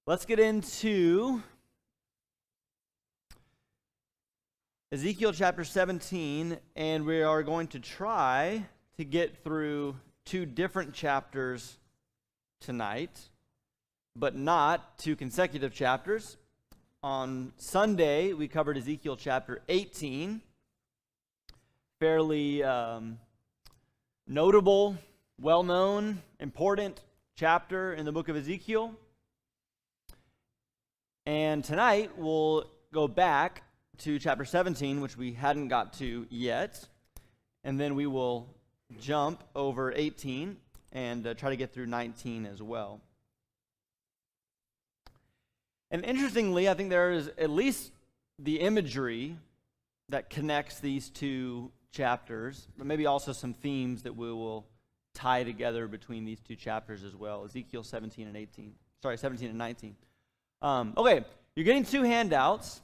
Let's get into Ezekiel chapter 17, and we are going to try to get through two different chapters tonight, but not two consecutive chapters. On Sunday, we covered Ezekiel chapter 18, fairly notable, well-known, important chapter in the book of Ezekiel. And tonight, we'll go back to chapter 17, which we hadn't got to yet, and then we will jump over 18 and try to get through 19 as well. And interestingly, I think there is at least the imagery that connects these two chapters, but maybe also some themes that we will tie together between these two chapters as well, Ezekiel 17 and 19. Okay, you're getting two handouts.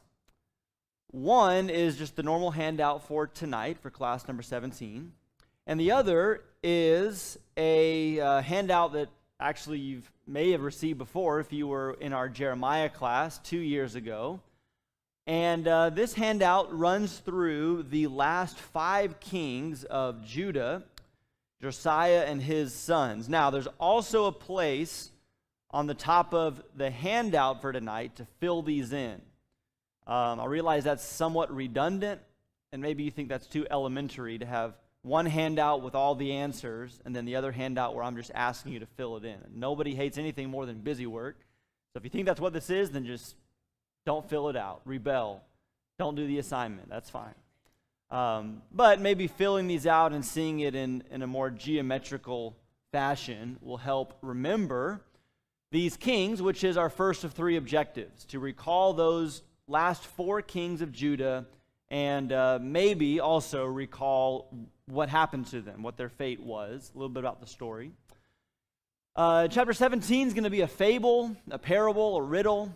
One is just the normal handout for tonight for class number 17, and the other is a handout that actually you may have received before if you were in our Jeremiah class 2 years ago. And this handout runs through the last 5 kings of Judah, Josiah and his sons. Now, there's also a place on the top of the handout for tonight to fill these in. I realize that's somewhat redundant, and maybe you think that's too elementary to have one handout with all the answers and then the other handout where I'm just asking you to fill it in. Nobody hates anything more than busy work. So if you think that's what this is, then just don't fill it out. Rebel. Don't do the assignment. That's fine. But maybe filling these out and seeing it in a more geometrical fashion will help remember these kings, which is our first of 3 objectives, to recall those last 4 kings of Judah and maybe also recall what happened to them, what their fate was, a little bit about the story. Chapter 17 is going to be a fable, a parable, a riddle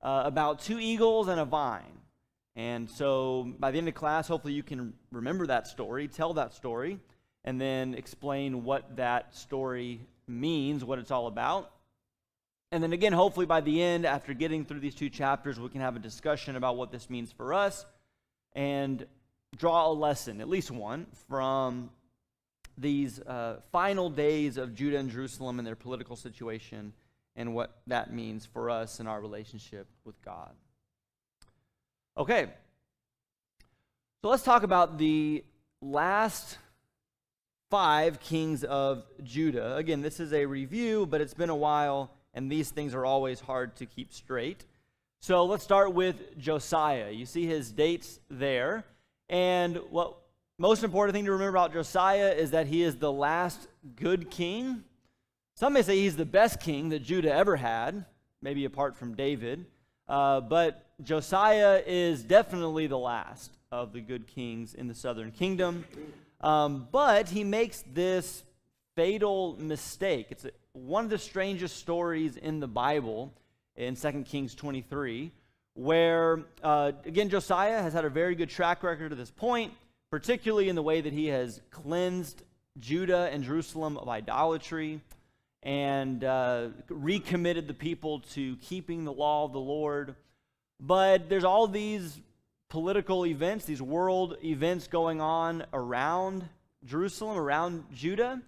about 2 eagles and a vine. And so by the end of class, hopefully you can remember that story, tell that story, and then explain what that story means, what it's all about. And then again, hopefully by the end, after getting through these 2 chapters, we can have a discussion about what this means for us and draw a lesson, at least one, from these final days of Judah and Jerusalem and their political situation and what that means for us and our relationship with God. Okay, so let's talk about the last 5 kings of Judah. Again, this is a review, but it's been a while, and these things are always hard to keep straight. So let's start with Josiah. You see his dates there. And what most important thing to remember about Josiah is that he is the last good king. Some may say he's the best king that Judah ever had, maybe apart from David. But Josiah is definitely the last of the good kings in the southern kingdom. But he makes this fatal mistake. It's one of the strangest stories in the Bible in 2 Kings 23, where, again, Josiah has had a very good track record to this point, particularly in the way that he has cleansed Judah and Jerusalem of idolatry and recommitted the people to keeping the law of the Lord. But there's all these political events, these world events going on around Jerusalem, around Judah.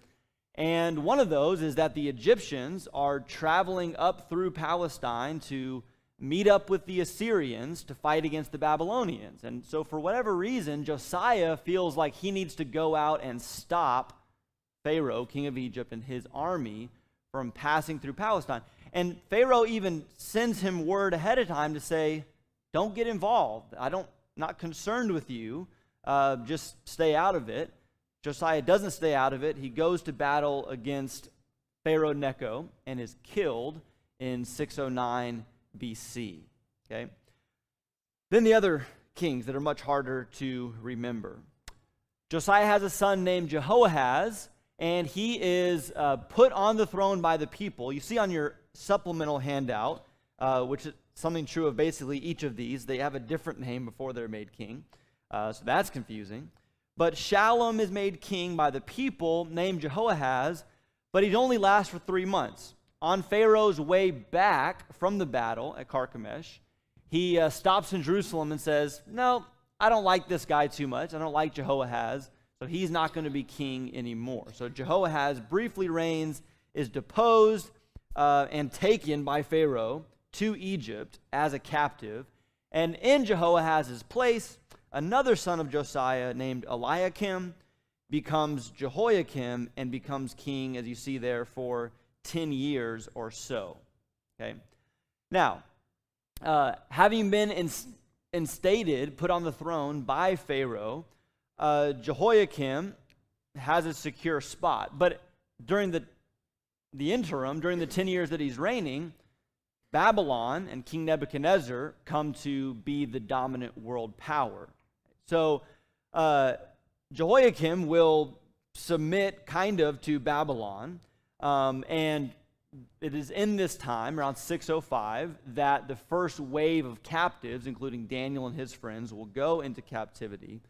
And one of those is that the Egyptians are traveling up through Palestine to meet up with the Assyrians to fight against the Babylonians. And so for whatever reason, Josiah feels like he needs to go out and stop Pharaoh, king of Egypt, and his army from passing through Palestine. And Pharaoh even sends him word ahead of time to say, don't get involved. Not concerned with you. Just stay out of it. Josiah doesn't stay out of it. He goes to battle against Pharaoh Necho and is killed in 609 BC. Okay? Then the other kings that are much harder to remember. Josiah has a son named Jehoahaz, and he is put on the throne by the people. You see on your supplemental handout, which is something true of basically each of these. They have a different name before they're made king. So that's confusing. But Shallum is made king by the people named Jehoahaz, but he'd only last for 3 months. on Pharaoh's way back from the battle at Carchemish, he stops in Jerusalem and says, no, I don't like this guy too much. I don't like Jehoahaz, so he's not going to be king anymore. So Jehoahaz briefly reigns, is deposed, and taken by Pharaoh to Egypt as a captive. And in Jehoahaz's place, another son of Josiah named Eliakim becomes Jehoiakim and becomes king, as you see there, for 10 years or so. Okay. Now, having been instated, put on the throne by Pharaoh, Jehoiakim has a secure spot. But during the interim, during the 10 years that he's reigning, Babylon and King Nebuchadnezzar come to be the dominant world power. So Jehoiakim will submit kind of to Babylon, and it is in this time, around 605, that the first wave of captives, including Daniel and his friends, will go into captivity.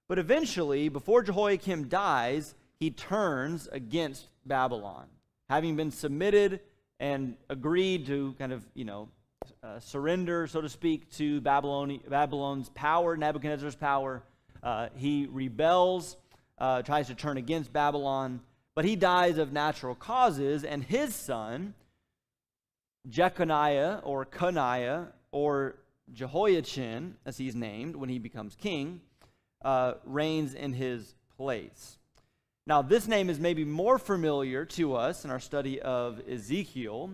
But eventually, before Jehoiakim dies, he turns against Babylon. Having been submitted and agreed to kind of, surrender, so to speak, to Babylon's power, Nebuchadnezzar's power, he rebels, tries to turn against Babylon, but he dies of natural causes, and his son, Jeconiah or Coniah or Jehoiachin, as he's named when he becomes king, reigns in his place. Now, this name is maybe more familiar to us in our study of Ezekiel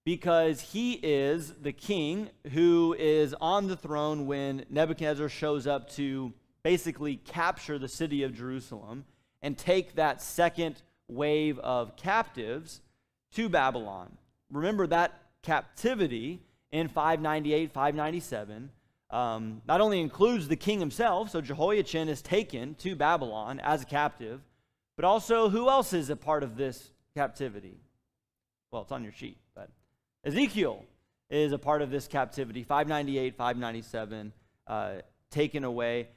because he is the king who is on the throne when Nebuchadnezzar shows up to basically capture the city of Jerusalem and take that second wave of captives to Babylon. Remember that captivity in 598, 597 not only includes the king himself, so Jehoiachin is taken to Babylon as a captive, but also, who else is a part of this captivity? Well, it's on your sheet, but Ezekiel is a part of this captivity, 598, 597, taken away.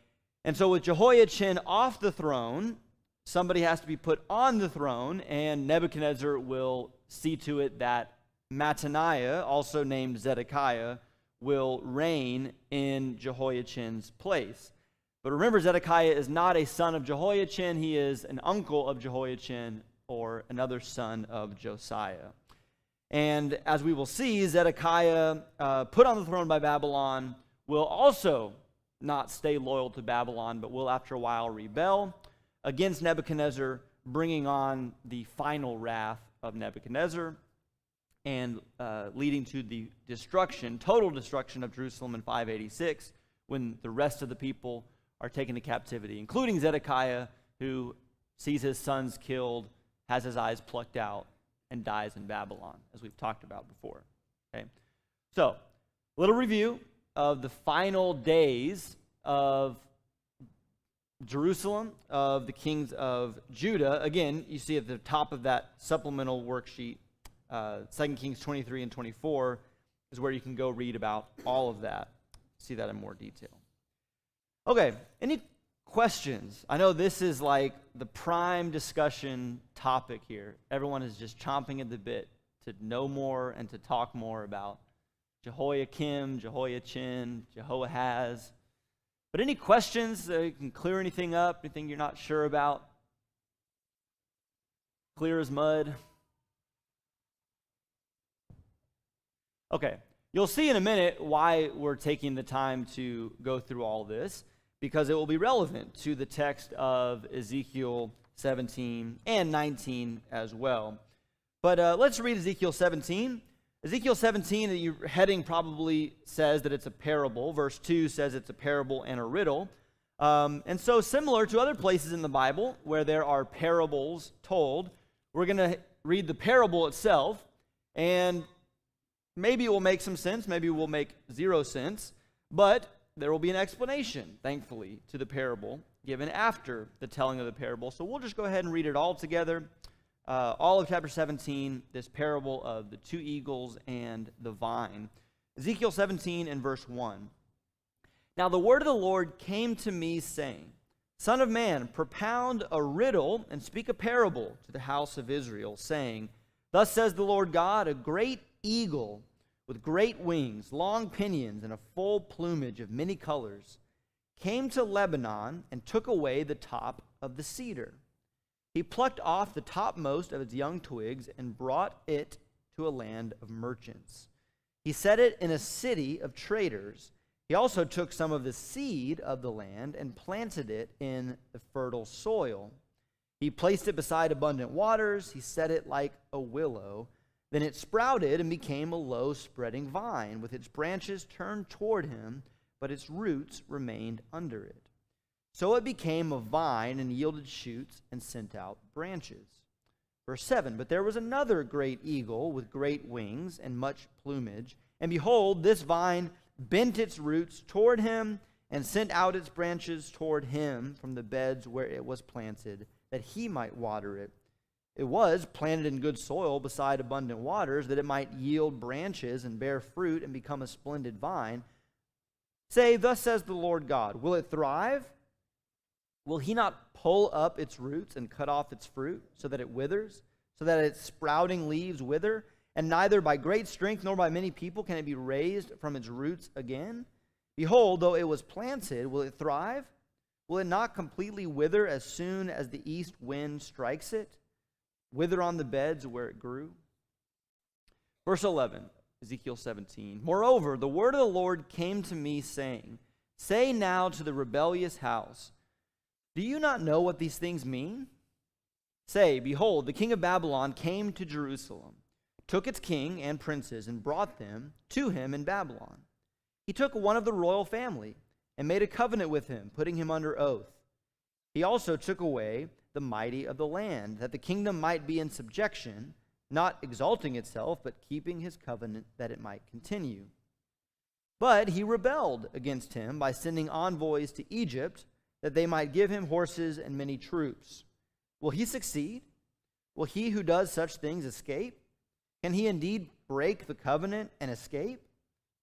And so with Jehoiachin off the throne, somebody has to be put on the throne, and Nebuchadnezzar will see to it that Mattaniah, also named Zedekiah, will reign in Jehoiachin's place. But remember, Zedekiah is not a son of Jehoiachin. He is an uncle of Jehoiachin or another son of Josiah. And as we will see, Zedekiah, put on the throne by Babylon, will also not stay loyal to Babylon, but will after a while rebel against Nebuchadnezzar, bringing on the final wrath of Nebuchadnezzar and leading to the destruction, total destruction of Jerusalem in 586, when the rest of the people are taken to captivity, including Zedekiah, who sees his sons killed, has his eyes plucked out, and dies in Babylon, as we've talked about before. Okay, so a little review of the final days of Jerusalem, of the kings of Judah. Again, you see at the top of that supplemental worksheet, 2 Kings 23 and 24 is where you can go read about all of that, see that in more detail. Okay, any questions? I know this is like the prime discussion topic here. Everyone is just chomping at the bit to know more and to talk more about Jehoiakim, Jehoiachin, Jehoahaz. But any questions? You can clear anything up, anything you're not sure about? Clear as mud. Okay, you'll see in a minute why we're taking the time to go through all this, because it will be relevant to the text of Ezekiel 17 and 19 as well. But let's read Ezekiel 17. Ezekiel 17, your heading probably says that it's a parable. Verse 2 says it's a parable and a riddle. And so similar to other places in the Bible where there are parables told, we're going to read the parable itself, and maybe it will make some sense, maybe it will make zero sense, but there will be an explanation, thankfully, to the parable given after the telling of the parable. So we'll just go ahead and read it all together. All of chapter 17, this parable of the two eagles and the vine. Ezekiel 17 and verse 1. Now the word of the Lord came to me, saying, Son of man, propound a riddle and speak a parable to the house of Israel, saying, Thus says the Lord God, a great eagle with great wings, long pinions, and a full plumage of many colors, came to Lebanon and took away the top of the cedar. He plucked off the topmost of its young twigs and brought it to a land of merchants. He set it in a city of traders. He also took some of the seed of the land and planted it in the fertile soil. He placed it beside abundant waters. He set it like a willow. Then it sprouted and became a low spreading vine, with its branches turned toward him, but its roots remained under it. So it became a vine and yielded shoots and sent out branches. Verse 7, but there was another great eagle with great wings and much plumage. And behold, this vine bent its roots toward him and sent out its branches toward him from the beds where it was planted, that he might water it. It was planted in good soil beside abundant waters, that it might yield branches and bear fruit and become a splendid vine. Say, thus says the Lord God, will it thrive? Will he not pull up its roots and cut off its fruit, so that it withers, so that its sprouting leaves wither? And neither by great strength nor by many people can it be raised from its roots again? Behold, though it was planted, will it thrive? Will it not completely wither as soon as the east wind strikes it? Wither on the beds where it grew? Verse 11, Ezekiel 17. Moreover, the word of the Lord came to me, saying, say now to the rebellious house, do you not know what these things mean? Say, behold, the king of Babylon came to Jerusalem, took its king and princes, and brought them to him in Babylon. He took one of the royal family and made a covenant with him, putting him under oath. He also took away the mighty of the land, that the kingdom might be in subjection, not exalting itself, but keeping his covenant that it might continue. But he rebelled against him by sending envoys to Egypt, that they might give him horses and many troops. Will he succeed? Will he who does such things escape? Can he indeed break the covenant and escape?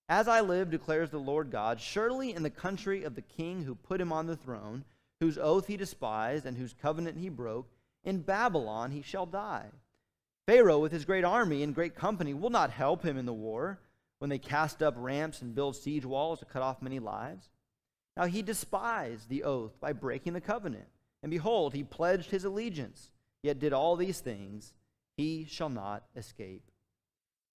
As I live, declares the Lord God, surely in the country of the king who put him on the throne, whose oath he despised and whose covenant he broke, in Babylon he shall die. Pharaoh with his great army and great company will not help him in the war, when they cast up ramps and build siege walls to cut off many lives. Now he despised the oath by breaking the covenant. And behold, he pledged his allegiance, yet did all these things. He shall not escape.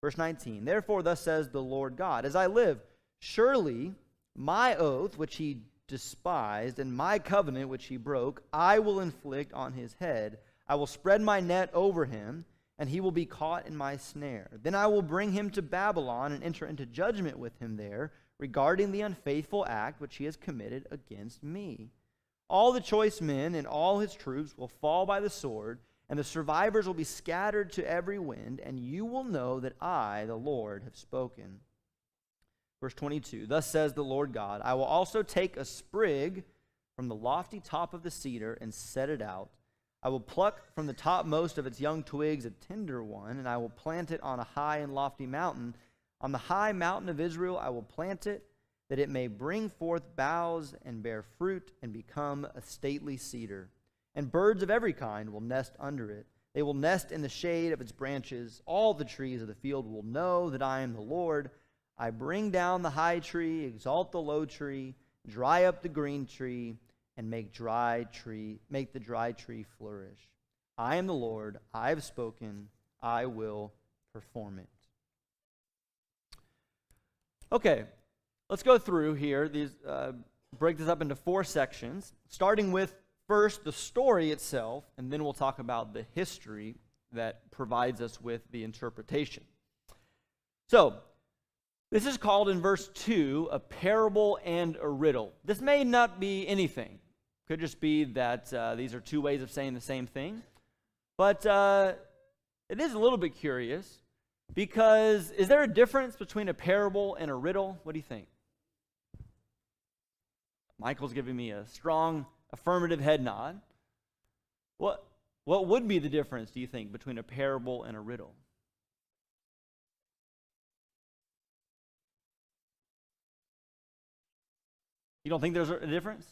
Verse 19, therefore thus says the Lord God, as I live, surely my oath which he despised and my covenant which he broke, I will inflict on his head. I will spread my net over him, and he will be caught in my snare. Then I will bring him to Babylon and enter into judgment with him there, regarding the unfaithful act which he has committed against me. All the choice men and all his troops will fall by the sword, and the survivors will be scattered to every wind, and you will know that I, the Lord, have spoken. Verse 22, thus says the Lord God, I will also take a sprig from the lofty top of the cedar and set it out. I will pluck from the topmost of its young twigs a tender one, and I will plant it on a high and lofty mountain. On the high mountain of Israel I will plant it, that it may bring forth boughs and bear fruit and become a stately cedar. And birds of every kind will nest under it. They will nest in the shade of its branches. All the trees of the field will know that I am the Lord. I bring down the high tree, exalt the low tree, dry up the green tree, and make the dry tree flourish. I am the Lord. I have spoken. I will perform it. Okay, let's go through here. Break this up into 4 sections, starting with first the story itself, and then we'll talk about the history that provides us with the interpretation. So, this is called in verse 2 a parable and a riddle. This may not be anything. Could just be that these are 2 ways of saying the same thing. But it is a little bit curious. Because is there a difference between a parable and a riddle? What do you think? Michael's giving me a strong affirmative head nod. What would be the difference, do you think, between a parable and a riddle? You don't think there's a difference?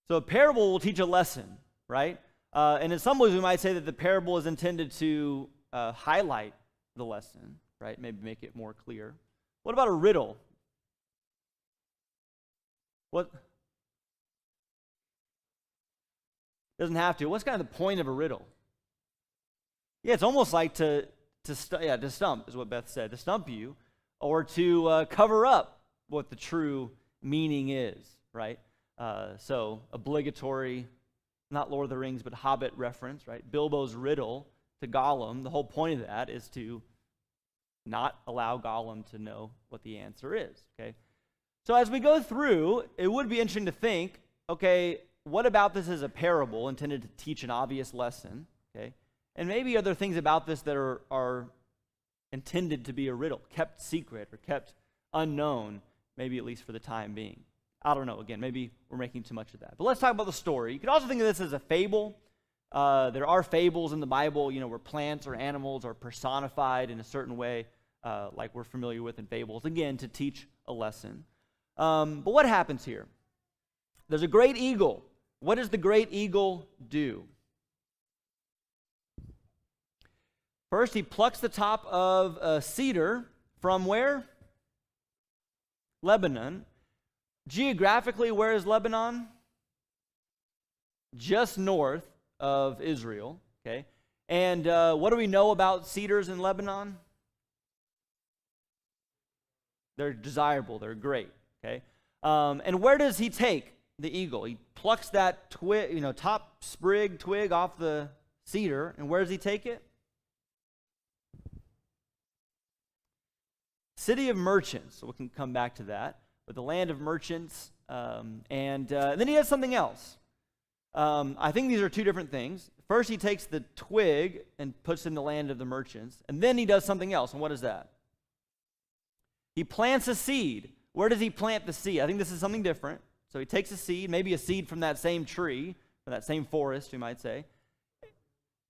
So a parable will teach a lesson, right? And in some ways, we might say that the parable is intended to highlight the lesson, right? Maybe make it more clear. What about a riddle? What? Doesn't have to. What's kind of the point of a riddle? Yeah, it's almost like to stump, is what Beth said, to stump you, or to cover up what the true meaning is, right? So, obligatory, not Lord of the Rings, but Hobbit reference, right? Bilbo's riddle to Gollum, the whole point of that is to not allow Gollum to know what the answer is, okay? So as we go through, it would be interesting to think, okay, what about this is a parable intended to teach an obvious lesson, okay? And maybe other things about this that are intended to be a riddle, kept secret or kept unknown, maybe at least for the time being. I don't know. Again, maybe we're making too much of that. But let's talk about the story. You could also think of this as a fable. There are fables in the Bible, where plants or animals are personified in a certain way, like we're familiar with in fables, again, to teach a lesson. But what happens here? There's a great eagle. What does the great eagle do? First, he plucks the top of a cedar from where? Lebanon. Geographically, where is Lebanon? Just north of Israel, okay? And what do we know about cedars in Lebanon? They're desirable, they're great, okay? And where does he take the eagle? He plucks that top sprig twig off the cedar, and where does he take it? City of merchants, so we can come back to that, but the land of merchants, and then he does something else. I think these are two different things. First, he takes the twig and puts it in the land of the merchants, and then he does something else, and what is that? He plants a seed. Where does he plant the seed? I think this is something different. So he takes a seed, maybe a seed from that same tree, or that same forest, we might say,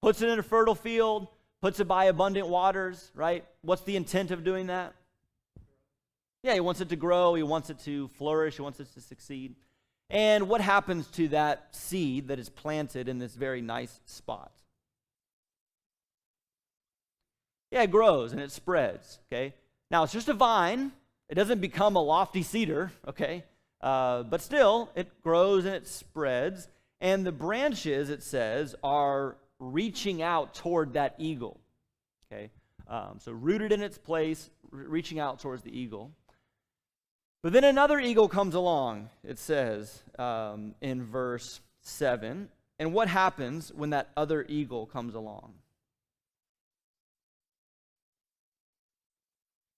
puts it in a fertile field, puts it by abundant waters, right? What's the intent of doing that? Yeah, he wants it to grow, he wants it to flourish, he wants it to succeed. And what happens to that seed that is planted in this very nice spot? Yeah, it grows and it spreads, okay? Now, it's just a vine. It doesn't become a lofty cedar, okay? But still, it grows and it spreads. And the branches, it says, are reaching out toward that eagle, okay? So rooted in its place, reaching out towards the eagle. But then another eagle comes along, it says in verse 7. And what happens when that other eagle comes along?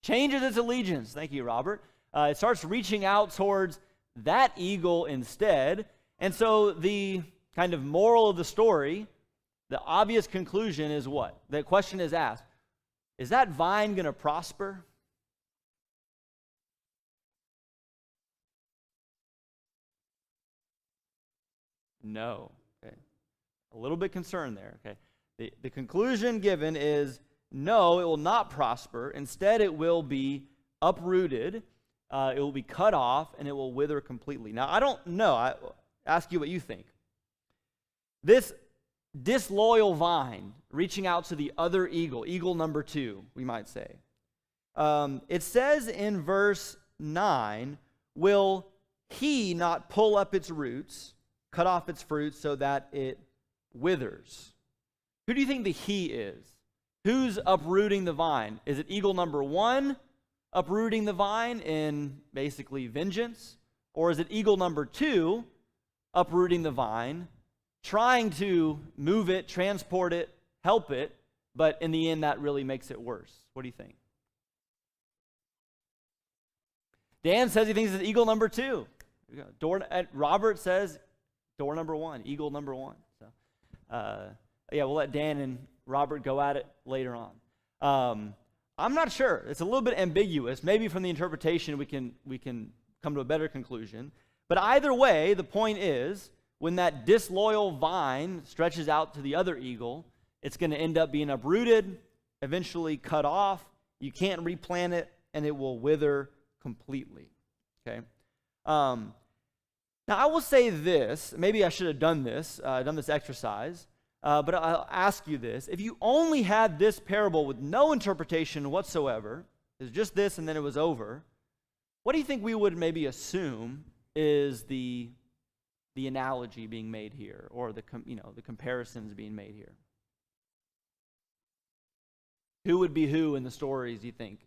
Changes its allegiance. Thank you, Robert. It starts reaching out towards that eagle instead. And so the kind of moral of the story, the obvious conclusion is what? The question is asked, is that vine going to prosper? No. Okay. A little bit concerned there. Okay. The conclusion given is no, it will not prosper. Instead, it will be uprooted. It will be cut off, and it will wither completely. Now, I don't know. I ask you what you think. This disloyal vine reaching out to the other eagle, eagle number 2, we might say. It says in verse 9, will he not pull up its roots, cut off its fruits so that it withers? Who do you think the he is? Who's uprooting the vine? Is it eagle number 1 uprooting the vine in basically vengeance? Or is it eagle number 2 uprooting the vine, trying to move it, transport it, help it, but in the end that really makes it worse? What do you think? Dan says he thinks it's eagle number 2. Robert says door number 1, eagle number 1. So, we'll let Dan and Robert go at it later on. I'm not sure. It's a little bit ambiguous. Maybe from the interpretation we can come to a better conclusion. But either way, the point is, when that disloyal vine stretches out to the other eagle, it's going to end up being uprooted, eventually cut off. You can't replant it, and it will wither completely. Okay. Now, I will say this. Maybe I should have done this exercise. But I'll ask you this. If you only had this parable with no interpretation whatsoever, it's just this and then it was over, what do you think we would maybe assume is the analogy being made here, or the comparisons being made here? Who would be who in the stories, you think?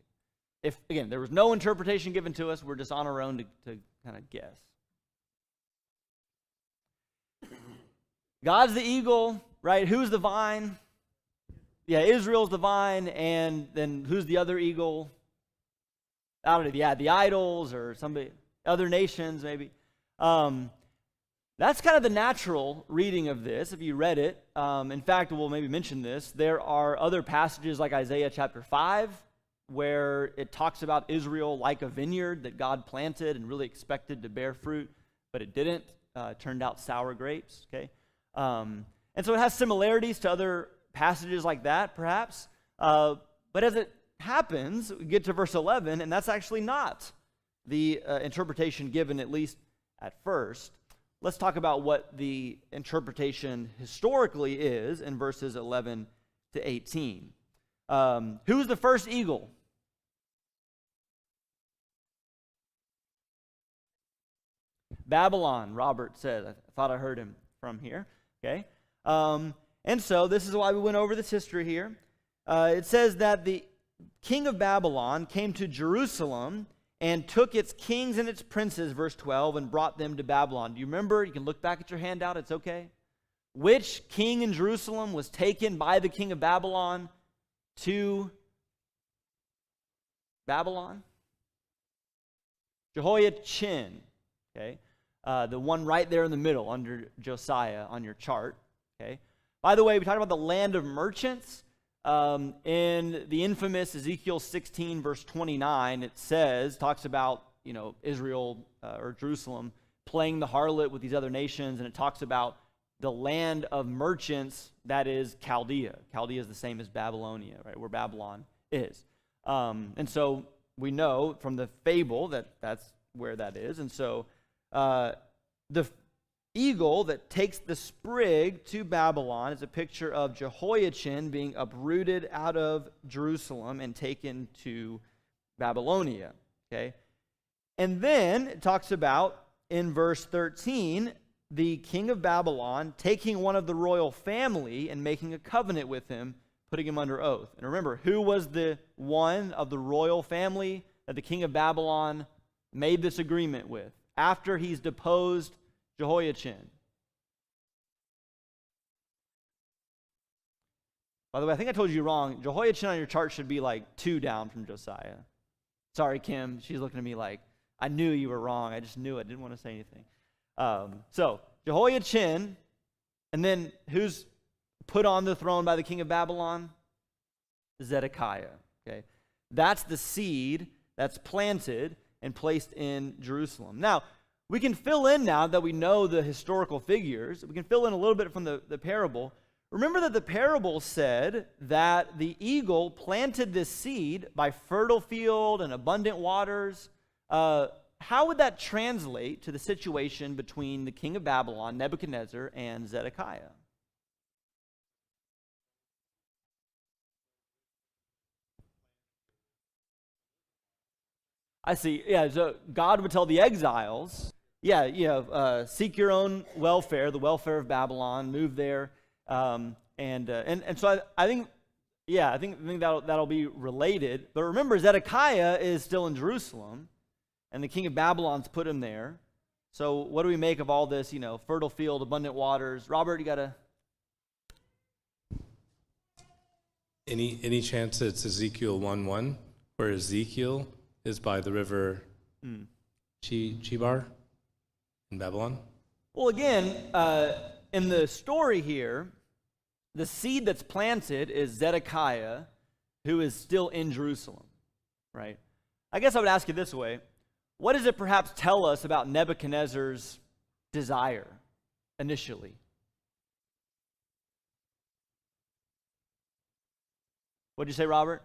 If, again, there was no interpretation given to us, we're just on our own to kind of guess. God's the eagle, right? Who's the vine? Yeah, Israel's the vine, and then who's the other eagle? I don't know, yeah, the idols or somebody, other nations maybe. That's kind of the natural reading of this, if you read it. In fact, we'll maybe mention this. There are other passages like Isaiah chapter 5, where it talks about Israel like a vineyard that God planted and really expected to bear fruit, but it didn't. It turned out sour grapes, okay? And so it has similarities to other passages like that, perhaps. But as it happens, we get to verse 11, and that's actually not the interpretation given, at least at first. Let's talk about what the interpretation historically is in verses 11 to 18. Who's the first eagle? Babylon, Robert said. I thought I heard him from here. Okay. And so this is why we went over this history here. It says that the king of Babylon came to Jerusalem and took its kings and its princes, verse 12, and brought them to Babylon. Do you remember? You can look back at your handout. It's okay. Which king in Jerusalem was taken by the king of Babylon to Babylon? Jehoiachin. Okay. The one right there in the middle under Josiah on your chart. Okay. By the way, we talked about the land of merchants. In the infamous Ezekiel 16, verse 29, it talks about, Israel or Jerusalem playing the harlot with these other nations, and it talks about the land of merchants, that is Chaldea. Chaldea is the same as Babylonia, right, where Babylon is. And so we know from the fable that that's where that is. And so the eagle that takes the sprig to Babylon is a picture of Jehoiachin being uprooted out of Jerusalem and taken to Babylonia. Okay? And then it talks about, in verse 13, the king of Babylon taking one of the royal family and making a covenant with him, putting him under oath. And remember, who was the one of the royal family that the king of Babylon made this agreement with after he's deposed Jehoiachin? By the way, I think I told you wrong. Jehoiachin on your chart should be like 2 down from Josiah. Sorry, Kim. She's looking at me like, I knew you were wrong. I just knew it. Didn't want to say anything. So, Jehoiachin, and then who's put on the throne by the king of Babylon? Zedekiah. Okay, that's the seed that's planted and placed in Jerusalem. Now, we can fill in now that we know the historical figures. We can fill in a little bit from the parable. Remember that the parable said that the eagle planted this seed by fertile field and abundant waters. How would that translate to the situation between the king of Babylon, Nebuchadnezzar, and Zedekiah? I see. Yeah, so God would tell the exiles, seek your own welfare, the welfare of Babylon, move there, and so I think that'll be related. But remember, Zedekiah is still in Jerusalem, and the king of Babylon's put him there. So what do we make of all this? Fertile field, abundant waters. Robert, you gotta. Any chance it's Ezekiel 1:1, where Ezekiel is by the river Chebar in Babylon? Well, again, in the story here, the seed that's planted is Zedekiah, who is still in Jerusalem, right? I guess I would ask you this way. What does it perhaps tell us about Nebuchadnezzar's desire initially? What'd you say, Robert?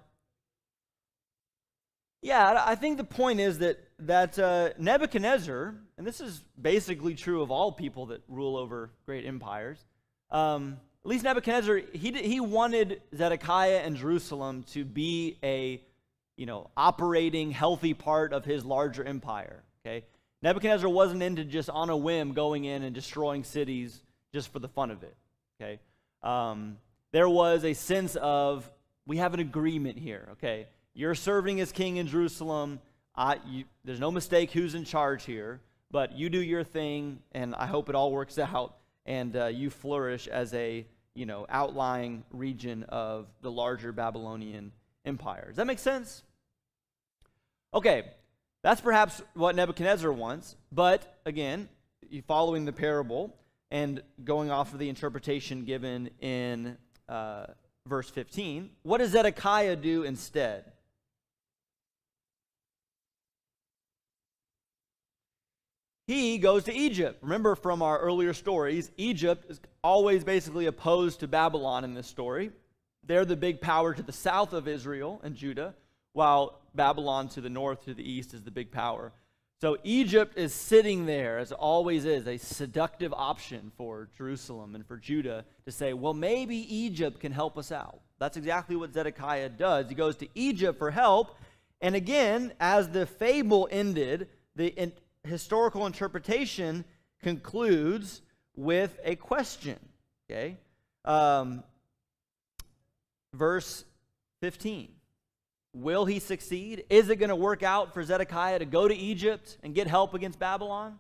Yeah, I think the point is that Nebuchadnezzar, and this is basically true of all people that rule over great empires, at least Nebuchadnezzar, he wanted Zedekiah and Jerusalem to be a, operating, healthy part of his larger empire, okay? Nebuchadnezzar wasn't into just on a whim going in and destroying cities just for the fun of it, okay? There was a sense of, we have an agreement here, okay? You're serving as king in Jerusalem. There's no mistake who's in charge here, but you do your thing, and I hope it all works out, and you flourish as a, outlying region of the larger Babylonian empire. Does that make sense? Okay, that's perhaps what Nebuchadnezzar wants, but again, you following the parable and going off of the interpretation given in verse 15, what does Zedekiah do instead? He goes to Egypt. Remember from our earlier stories, Egypt is always basically opposed to Babylon in this story. They're the big power to the south of Israel and Judah, while Babylon to the north, to the east, is the big power. So Egypt is sitting there, as it always is, a seductive option for Jerusalem and for Judah to say, well, maybe Egypt can help us out. That's exactly what Zedekiah does. He goes to Egypt for help. And again, as the fable ended, the historical interpretation concludes with a question. Okay? Verse 15. Will he succeed? Is it going to work out for Zedekiah to go to Egypt and get help against Babylon?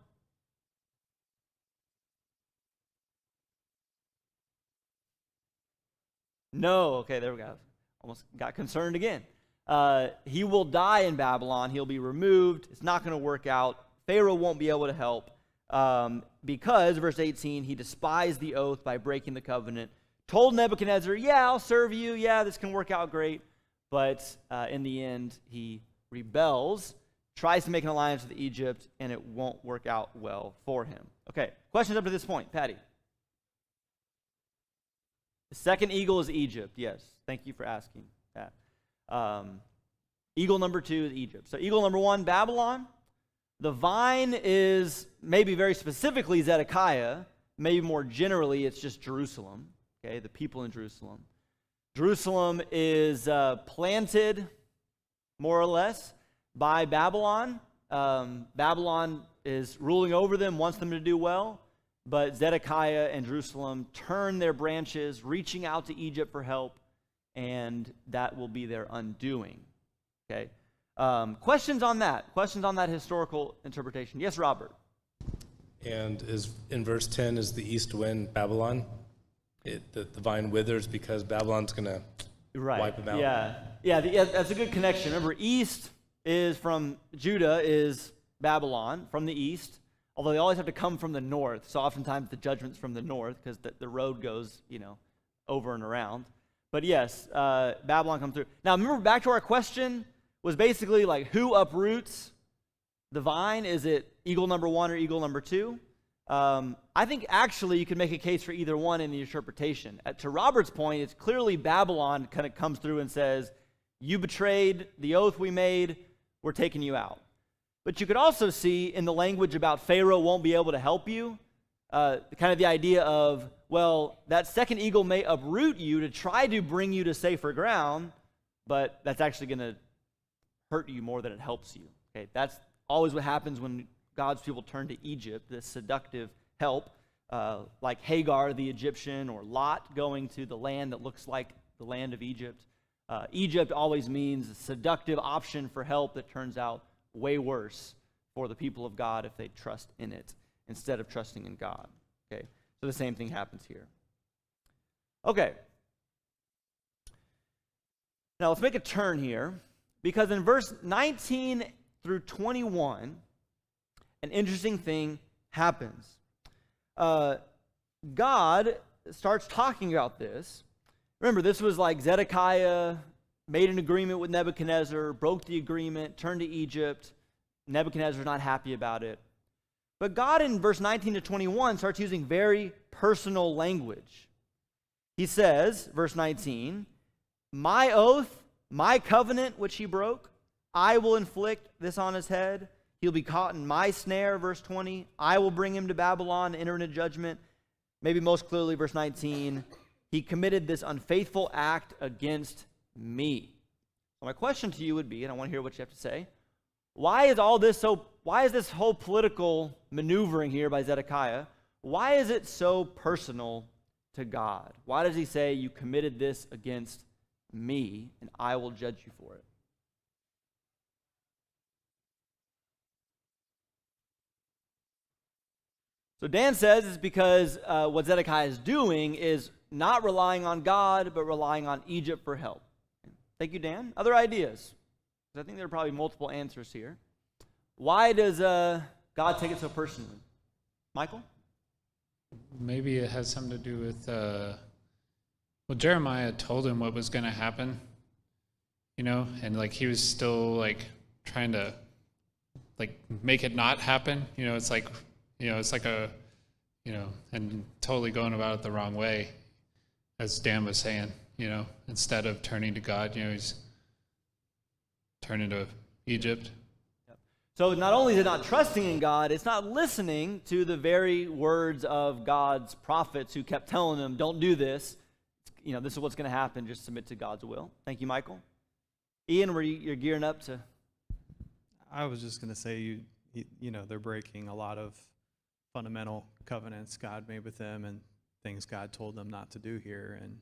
No. Okay, there we go. Almost got concerned again. He will die in Babylon. He'll be removed. It's not going to work out. Pharaoh won't be able to help because, verse 18, he despised the oath by breaking the covenant, told Nebuchadnezzar, yeah, I'll serve you. Yeah, this can work out great. But in the end, he rebels, tries to make an alliance with Egypt, and it won't work out well for him. Okay, questions up to this point? Patty? The second eagle is Egypt. Yes, thank you for asking that. Eagle number 2 is Egypt. So eagle number 1, Babylon. The vine is maybe very specifically Zedekiah. Maybe more generally, it's just Jerusalem. Okay, the people in Jerusalem. Jerusalem is planted, more or less, by Babylon. Babylon is ruling over them, wants them to do well, but Zedekiah and Jerusalem turn their branches, reaching out to Egypt for help, and that will be their undoing. Okay? Questions on that? Questions on that historical interpretation? Yes, Robert? And is in verse 10, is the east wind Babylon? The vine withers because Babylon's going to wipe them out. Yeah, that's a good connection. Remember, east is from Judah is Babylon, from the east, although they always have to come from the north. So oftentimes the judgment's from the north because the road goes, over and around. But yes, Babylon comes through. Now, remember, back to our question was basically like, who uproots the vine? Is it eagle number 1 or eagle number 2? I think actually you can make a case for either one in the interpretation. To Robert's point, it's clearly Babylon kind of comes through and says, you betrayed the oath we made, we're taking you out. But you could also see in the language about Pharaoh won't be able to help you, kind of the idea of, well, that second eagle may uproot you to try to bring you to safer ground, but that's actually going to hurt you more than it helps you. Okay, that's always what happens when God's people turn to Egypt, this seductive help, like Hagar the Egyptian or Lot going to the land that looks like the land of Egypt. Egypt always means a seductive option for help that turns out way worse for the people of God if they trust in it instead of trusting in God. Okay, so the same thing happens here. Okay. Now let's make a turn here, because in verse 19 through 21, an interesting thing happens. God starts talking about this. Remember, this was like Zedekiah made an agreement with Nebuchadnezzar, broke the agreement, turned to Egypt. Nebuchadnezzar's not happy about it. But God in verse 19 to 21 starts using very personal language. He says, verse 19, my oath, my covenant which he broke, I will inflict this on his head. He'll be caught in my snare, verse 20. I will bring him to Babylon to enter into judgment. Maybe most clearly, verse 19, he committed this unfaithful act against me. So my question to you would be, and I want to hear what you have to say, why is this whole political maneuvering here by Zedekiah, why is it so personal to God? Why does he say, you committed this against me, and I will judge you for it? So Dan says it's because what Zedekiah is doing is not relying on God, but relying on Egypt for help. Thank you, Dan. Other ideas? I think there are probably multiple answers here. Why does God take it so personally? Michael? Maybe it has something to do with, well, Jeremiah told him what was going to happen, and like he was still like trying to like make it not happen. It's like, and totally going about it the wrong way, as Dan was saying, instead of turning to God, he's turning to Egypt. So not only is it not trusting in God, it's not listening to the very words of God's prophets who kept telling them, don't do this. This is what's going to happen. Just submit to God's will. Thank you, Michael. Ian, you're gearing up to... I was just going to say, they're breaking a lot of fundamental covenants God made with them and things God told them not to do here, and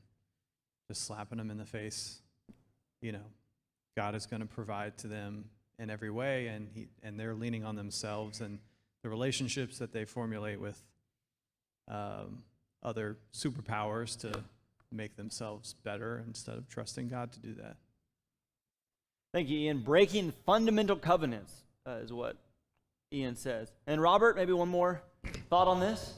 just slapping them in the face. God is going to provide to them in every way, and they're leaning on themselves and the relationships that they formulate with other superpowers to make themselves better instead of trusting God to do that. Thank you, Ian. Breaking fundamental covenants is what Ian says. And Robert, maybe one more thought on this?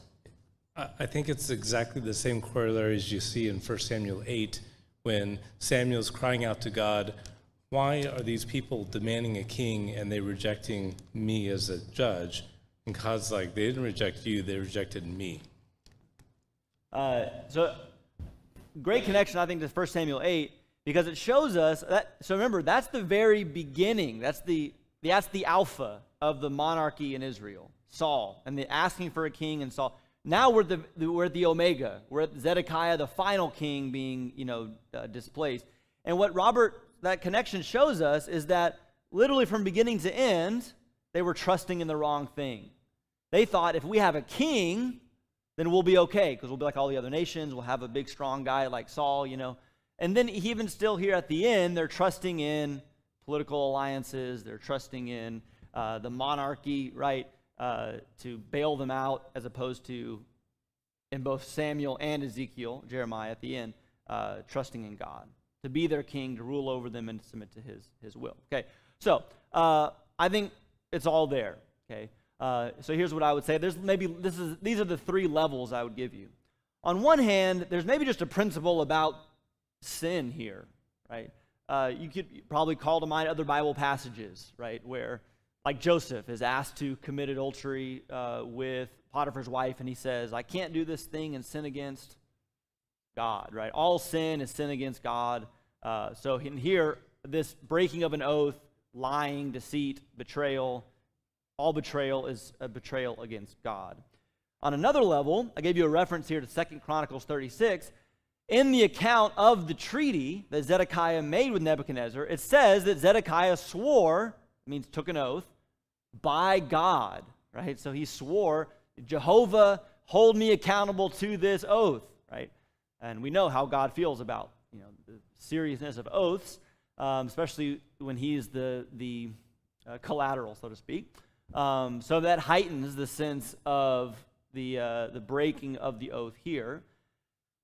I think it's exactly the same corollaries you see in 1 Samuel 8 when Samuel's crying out to God, why are these people demanding a king and they rejecting me as a judge? And God's like, they didn't reject you, they rejected me. So great connection, I think, to 1 Samuel 8, because it shows us that, so remember, that's the very beginning. That's the alpha of the monarchy in Israel, Saul, and the asking for a king and Saul. Now we're at the Omega. We're at Zedekiah, the final king, being displaced. And what that connection shows us is that literally from beginning to end, they were trusting in the wrong thing. They thought if we have a king, then we'll be okay because we'll be like all the other nations. We'll have a big, strong guy like Saul, And then even still here at the end, they're trusting in political alliances. They're trusting in the monarchy, right, to bail them out, as opposed to, in both Samuel and Ezekiel, Jeremiah at the end, trusting in God to be their king, to rule over them and to submit to his will. Okay, so I think it's all there. Okay, so here's what I would say. These are the three levels I would give you. On one hand, there's maybe just a principle about sin here, right? You could probably call to mind other Bible passages, right, where like Joseph is asked to commit adultery with Potiphar's wife, and he says, I can't do this thing and sin against God, right? All sin is sin against God. So in here, this breaking of an oath, lying, deceit, betrayal, all betrayal is a betrayal against God. On another level, I gave you a reference here to 2 Chronicles 36. In the account of the treaty that Zedekiah made with Nebuchadnezzar, it says that Zedekiah swore, means took an oath, by God, right? So he swore, Jehovah, hold me accountable to this oath, right? And we know how God feels about, the seriousness of oaths, especially when he's the collateral, so to speak. So that heightens the sense of the breaking of the oath here.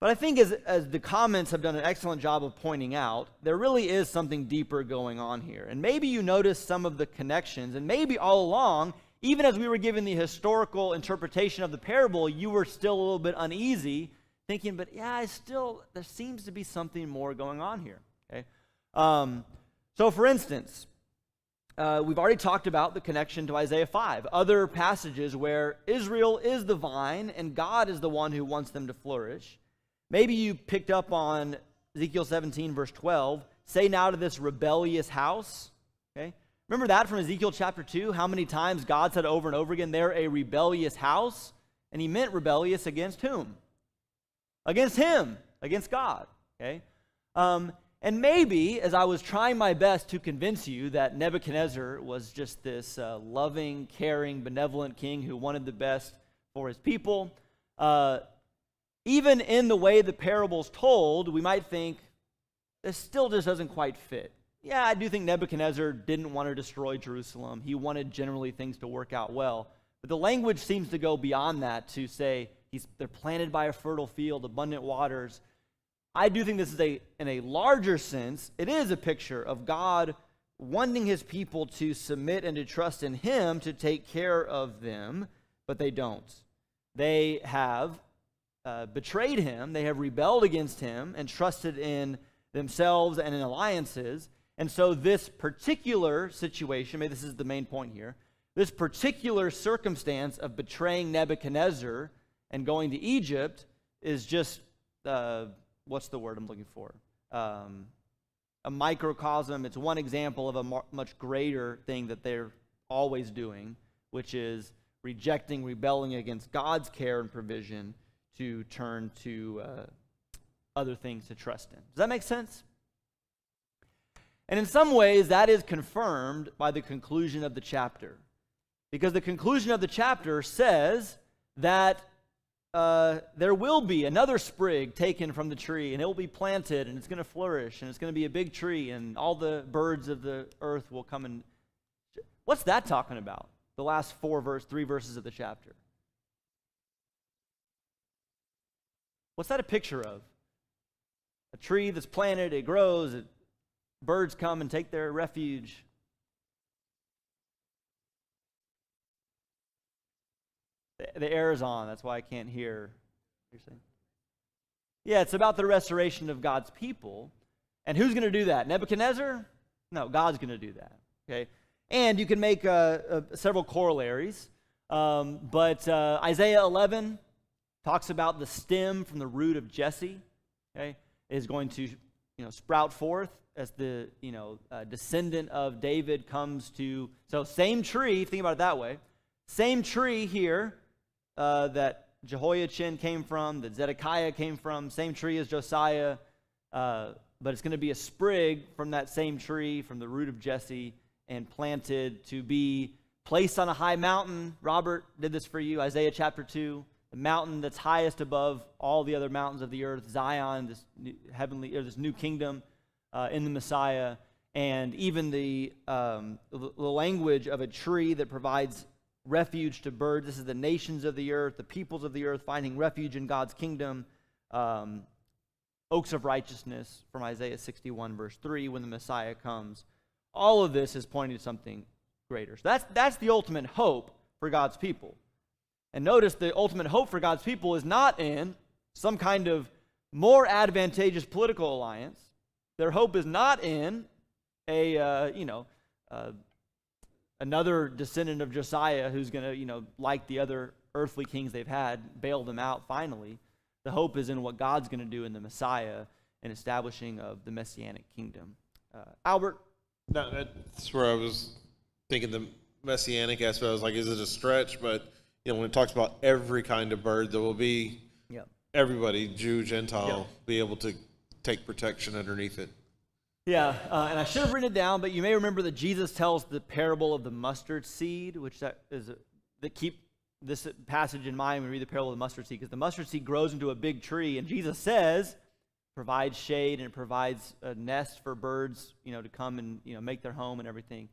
But I think as the comments have done an excellent job of pointing out, there really is something deeper going on here. And maybe you noticed some of the connections, and maybe all along, even as we were given the historical interpretation of the parable, you were still a little bit uneasy, thinking, but yeah, there seems to be something more going on here. Okay. So for instance, we've already talked about the connection to Isaiah 5, other passages where Israel is the vine and God is the one who wants them to flourish. Maybe you picked up on Ezekiel 17, verse 12, say now to this rebellious house. Okay? Remember that from Ezekiel chapter 2, how many times God said over and over again, they're a rebellious house? And he meant rebellious against whom? Against him. against God. Okay? And maybe, as I was trying my best to convince you that Nebuchadnezzar was just this loving, caring, benevolent king who wanted the best for his people, even in the way the parable's told, we might think, this still just doesn't quite fit. Yeah, I do think Nebuchadnezzar didn't want to destroy Jerusalem. He wanted generally things to work out well. But the language seems to go beyond that to say they're planted by a fertile field, abundant waters. I do think this is in a larger sense, it is a picture of God wanting his people to submit and to trust in him to take care of them, but they don't. They have betrayed him, they have rebelled against him, and trusted in themselves and in alliances. And so this particular situation, maybe this is the main point here, this particular circumstance of betraying Nebuchadnezzar and going to Egypt is just, what's the word I'm looking for? A microcosm. It's one example of a much greater thing that they're always doing, which is rejecting, rebelling against God's care and provision to turn to other things to trust in. Does that make sense? And in some ways, that is confirmed by the conclusion of the chapter. Because the conclusion of the chapter says that there will be another sprig taken from the tree, and it will be planted, and it's going to flourish, and it's going to be a big tree, and all the birds of the earth will come and... What's that talking about? The last 3 verses of the chapter. What's that a picture of? A tree that's planted, it grows, birds come and take their refuge. The air is on, that's why I can't hear what you're saying. Yeah, it's about the restoration of God's people. And who's going to do that? Nebuchadnezzar? No, God's going to do that. Okay, and you can make several corollaries. But Isaiah 11 talks about the stem from the root of Jesse. Okay, is going to sprout forth as the descendant of David comes to. So same tree. Think about it that way. Same tree here. That Jehoiachin came from, that Zedekiah came from, same tree as Josiah, but it's going to be a sprig from that same tree, from the root of Jesse, and planted to be placed on a high mountain. Robert did this for you, Isaiah chapter 2, the mountain that's highest above all the other mountains of the earth, Zion, this this new kingdom in the Messiah, and even the language of a tree that provides refuge to birds. This is the nations of the earth, the peoples of the earth finding refuge in God's kingdom. Oaks of righteousness from Isaiah 61 verse 3 when the Messiah comes. All of this is pointing to something greater. So that's the ultimate hope for God's people. And notice the ultimate hope for God's people is not in some kind of more advantageous political alliance. Their hope is not in another descendant of Josiah who's going to, like the other earthly kings they've had, bail them out finally. The hope is in what God's going to do in the Messiah and establishing of the Messianic kingdom. Albert? No, that's where I was thinking the Messianic aspect. I was like, is it a stretch? But, when it talks about every kind of bird, there will be everybody, Jew, Gentile, be able to take protection underneath it. Yeah, and I should have written it down, but you may remember that Jesus tells the parable of the mustard seed, keep this passage in mind when we read the parable of the mustard seed, because the mustard seed grows into a big tree, and Jesus says, provides shade and it provides a nest for birds, to come and make their home and everything.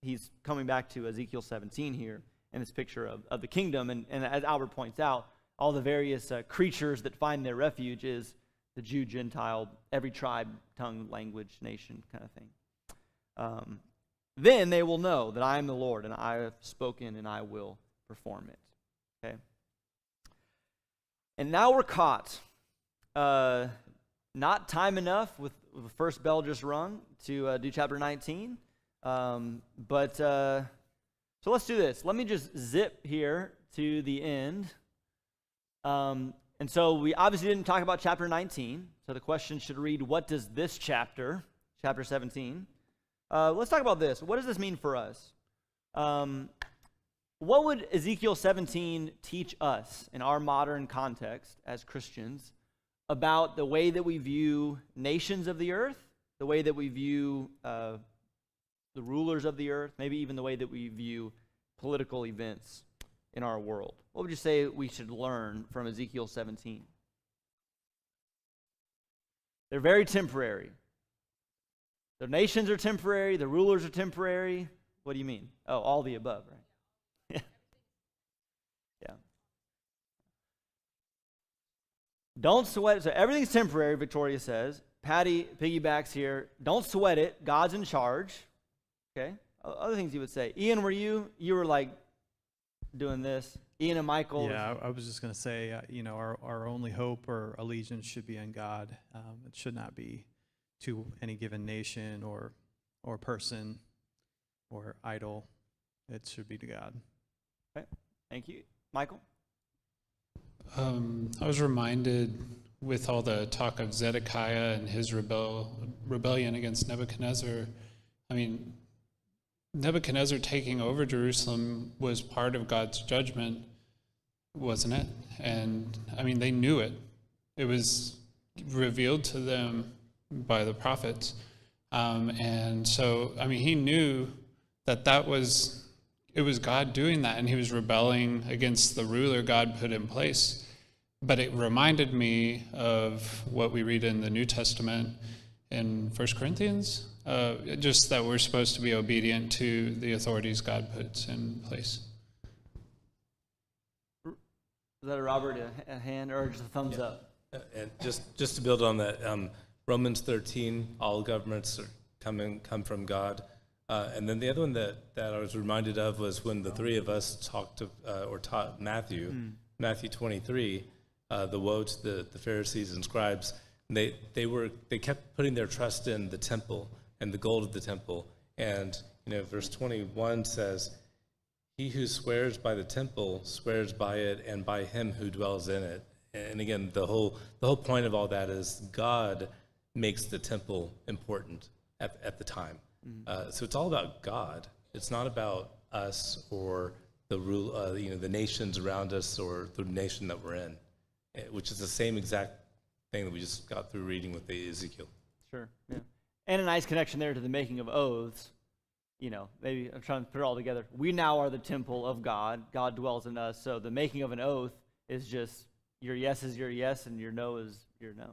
He's coming back to Ezekiel 17 here in this picture of the kingdom, and as Albert points out, all the various creatures that find their refuge is the Jew, Gentile, every tribe, tongue, language, nation kind of thing. Then they will know that I am the Lord, and I have spoken, and I will perform it. Okay? And now we're caught. Not time enough with the first bell just rung to do chapter 19. So let's do this. Let me just zip here to the end. And so we obviously didn't talk about chapter 19. So the question should read, what does this chapter 17, let's talk about this. What does this mean for us? What would Ezekiel 17 teach us in our modern context as Christians about the way that we view nations of the earth, the way that we view the rulers of the earth, maybe even the way that we view political events in our world. What would you say we should learn from Ezekiel 17? They're very temporary. The nations are temporary, the rulers are temporary. What do you mean? Oh, all the above, right? Yeah. Yeah. Don't sweat. So everything's temporary, Victoria says. Patty piggybacks here. Don't sweat it. God's in charge. Okay. Other things you would say. Ian, you were like doing this. Ian and Michael. Yeah, I was just going to say, our only hope or allegiance should be in God. It should not be to any given nation or person or idol. It should be to God. Okay. Thank you. Michael? I was reminded with all the talk of Zedekiah and his rebellion against Nebuchadnezzar. I mean, Nebuchadnezzar taking over Jerusalem was part of God's judgment, wasn't it? And I mean, they knew it. It was revealed to them by the prophets. And so, I mean, he knew that it was God doing that, and he was rebelling against the ruler God put in place. But it reminded me of what we read in the New Testament in 1 Corinthians, just that we're supposed to be obedient to the authorities God puts in place. Is that a Robert, a hand, or just a thumbs up? And just to build on that, Romans 13, all governments come from God. And then the other one that I was reminded of was when the three of us taught Matthew 23, the woe to the Pharisees and scribes. And they kept putting their trust in the temple and the gold of the temple. And verse 21 says, "He who swears by the temple swears by it and by him who dwells in it." And again, the whole point of all that is God makes the temple important at the time. So it's all about God. It's not about us or the nations around us or the nation that we're in, which is the same exact thing that we just got through reading with the Ezekiel. Sure. Yeah. And a nice connection there to the making of oaths. Maybe I'm trying to put it all together. We now are the temple of God. God dwells in us. So the making of an oath is just your yes is your yes and your no is your no.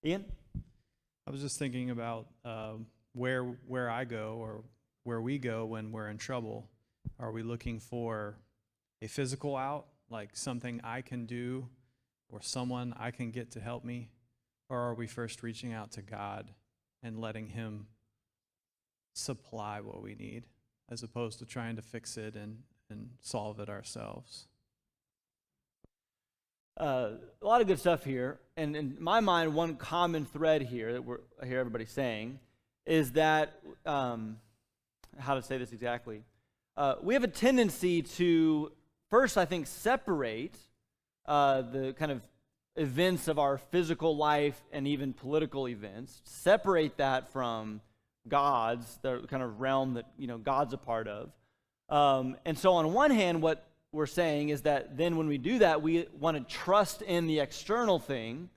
Ian? I was just thinking about where I go or where we go when we're in trouble. Are we looking for a physical out, like something I can do or someone I can get to help me? Or are we first reaching out to God and letting him supply what we need as opposed to trying to fix it and solve it ourselves? A lot of good stuff here. And in my mind, one common thread here that I hear everybody saying is that, how to say this exactly, we have a tendency to first, I think, separate the kind of events of our physical life and even political events, separate that from God's, the kind of realm that God's a part of. And so on one hand, what we're saying is that then when we do that, we want to trust in the external thing.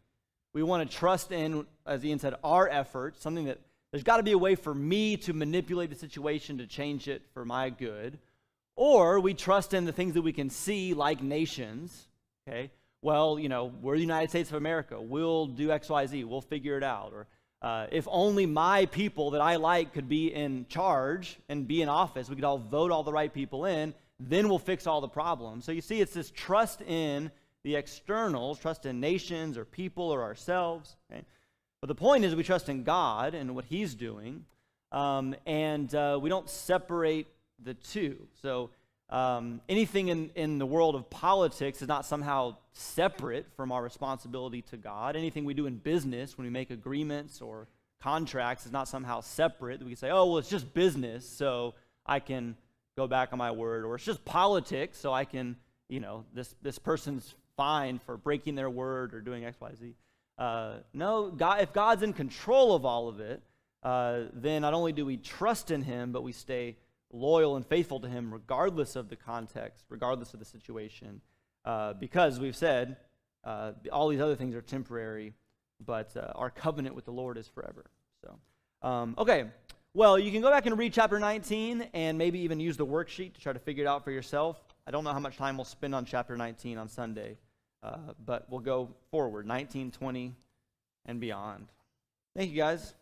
We want to trust in, as Ian said, our efforts, something that there's got to be a way for me to manipulate the situation to change it for my good. Or we trust in the things that we can see, like nations. Okay, well, we're the United States of America. We'll do X, Y, Z. We'll figure it out. Or if only my people that I like could be in charge and be in office, we could all vote all the right people in, then we'll fix all the problems. So you see, it's this trust in the externals, trust in nations or people or ourselves. Okay? But the point is we trust in God and what he's doing, and we don't separate the two. So anything in the world of politics is not somehow separate from our responsibility to God. Anything we do in business, when we make agreements or contracts, is not somehow separate. We can say, oh, well, it's just business, so I can go back on my word. Or it's just politics, so I can, this person's fine for breaking their word or doing X, Y, Z. No, God, if God's in control of all of it, then not only do we trust in him, but we stay loyal and faithful to him regardless of the context, regardless of the situation. Because we've said, all these other things are temporary, but our covenant with the Lord is forever. So, okay. Well, you can go back and read chapter 19 and maybe even use the worksheet to try to figure it out for yourself. I don't know how much time we'll spend on chapter 19 on Sunday, but we'll go forward, 19, 20, and beyond. Thank you, guys.